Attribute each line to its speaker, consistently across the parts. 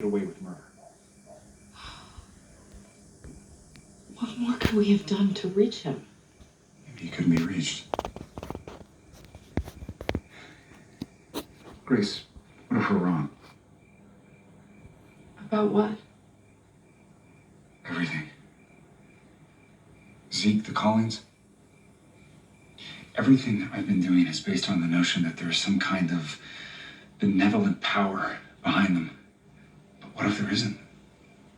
Speaker 1: away with murder.
Speaker 2: What more could we have done to reach him?
Speaker 1: Maybe he couldn't be reached. Grace, what if we're wrong?
Speaker 2: About what?
Speaker 1: Everything. Zeke, the callings. Everything that I've been doing is based on the notion that there's some kind of benevolent power behind them. But what if there isn't?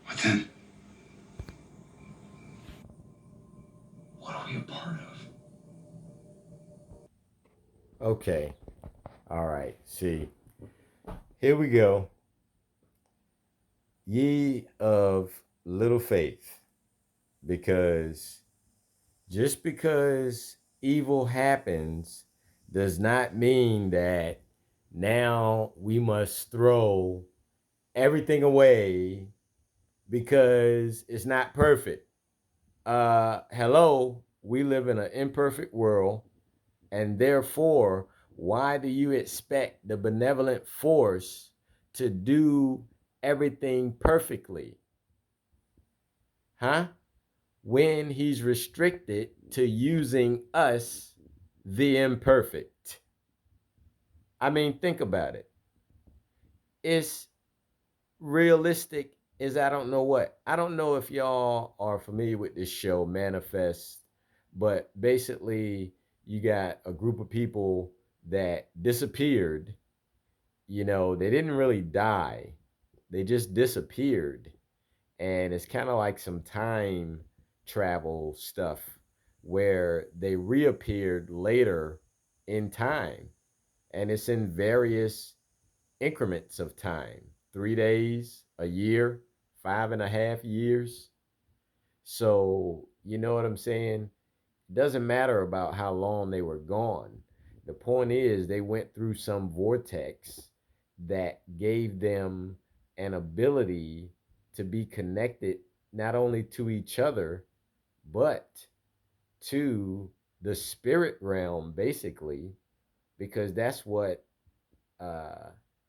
Speaker 1: What then? What are we a part of?
Speaker 3: Okay. All right. See, here we go. Ye of little faith, because just because evil happens does not mean that now we must throw everything away because it's not perfect. Hello, we live in an imperfect world, and therefore, why do you expect the benevolent force to do everything perfectly? Huh? When he's restricted to using us, the imperfect. I mean, think about it. It's realistic as I don't know what. I don't know if y'all are familiar with this show, Manifest, but basically, you got a group of people that disappeared. You know, they didn't really die, they just disappeared. And it's kind of like some time travel stuff where they reappeared later in time, and it's in various increments of time: 3 days, a year, 5.5 years. So, you know what I'm saying? It doesn't matter about how long they were gone. The point is, they went through some vortex that gave them an ability to be connected not only to each other, but to the spirit realm, basically, because that's what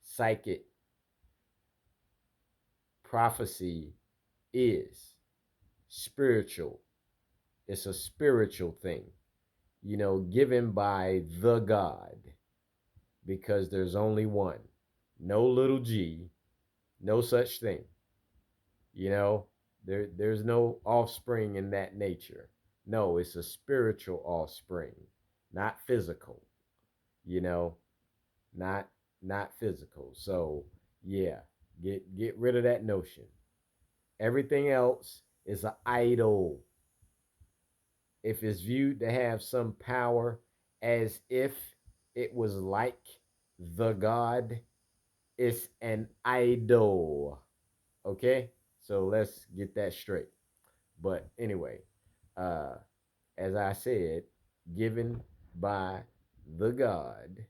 Speaker 3: psychic prophecy is: spiritual. It's a spiritual thing, you know, given by the God, because there's only one. No little g, no such thing. You know, there's no offspring in that nature. No, it's a spiritual offspring, not physical, you know, not not physical. So, yeah, get rid of that notion. Everything else is an idol. If it's viewed to have some power, as if it was like the God, it's an idol. Okay? So let's get that straight. But anyway, uh, as I said, given by the God.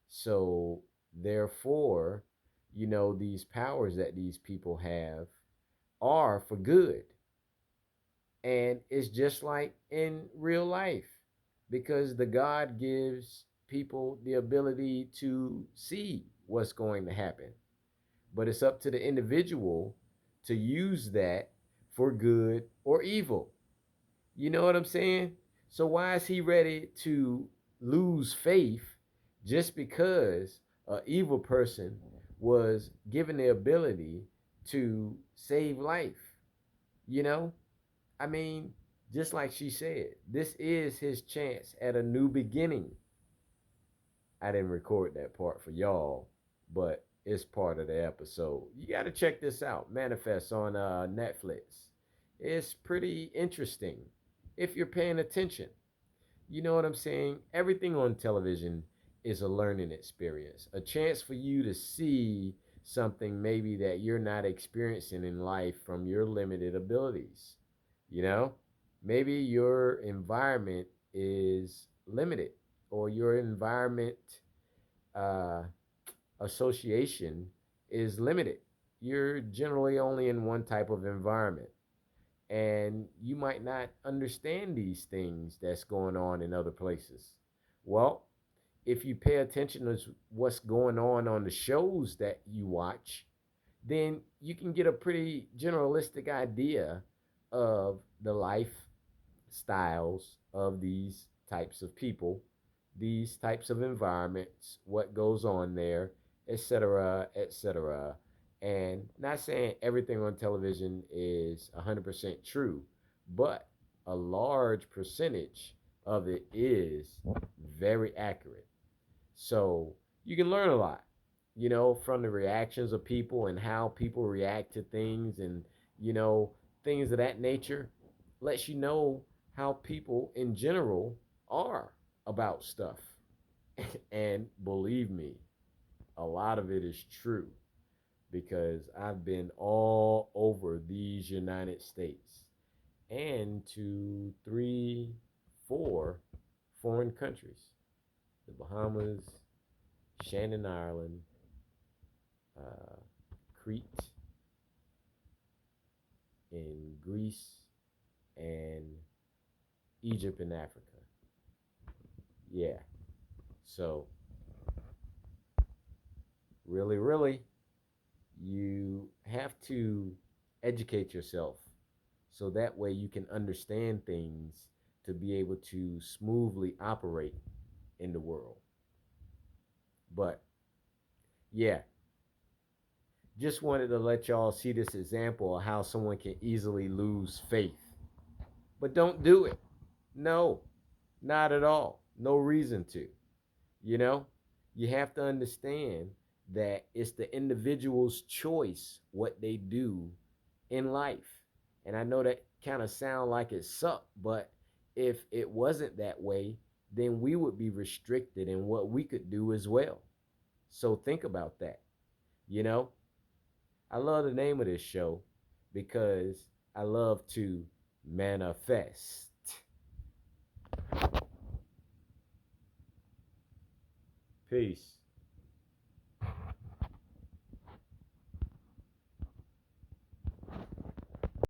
Speaker 3: So therefore, you know, these powers that these people have are for good. And it's just like in real life, because the God gives people the ability to see what's going to happen. But it's up to the individual to use that for good or evil. You know what I'm saying? So why is he ready to lose faith just because an evil person was given the ability to save life? You know? I mean, just like she said, this is his chance at a new beginning. I didn't record that part for y'all, but it's part of the episode. You got to check this out. Manifest on Netflix. It's pretty interesting if you're paying attention. You know what I'm saying? Everything on television is a learning experience, a chance for you to see something maybe that you're not experiencing in life from your limited abilities. You know, maybe your environment is limited, or your environment uh, association is limited. You're generally only in one type of environment, and you might not understand these things that's going on in other places. Well, if you pay attention to what's going on the shows that you watch, then you can get a pretty generalistic idea of the lifestyles of these types of people, these types of environments, what goes on there, etc., etc. And not saying everything on television is 100% true, but a large percentage of it is very accurate. So you can learn a lot, from the reactions of people and how people react to things and, you know, things of that nature lets you know how people in general are about stuff. And believe me, a lot of it is true because I've been all over these United States and to three, four foreign countries: the Bahamas, Shannon Island, uh, Crete in Greece, and Egypt in Africa. Yeah. So, really, really, you have to educate yourself so that way you can understand things to be able to smoothly operate in the world. But yeah, just wanted to let y'all see this example of how someone can easily lose faith. But don't do it. No, not at all. No reason to. You know, you have to understand that it's the individual's choice what they do in life. And I know that kind of sound like it sucked, but if it wasn't that way, then we would be restricted in what we could do as well. So think about that. You know, I love the name of this show because I love to manifest. Peace.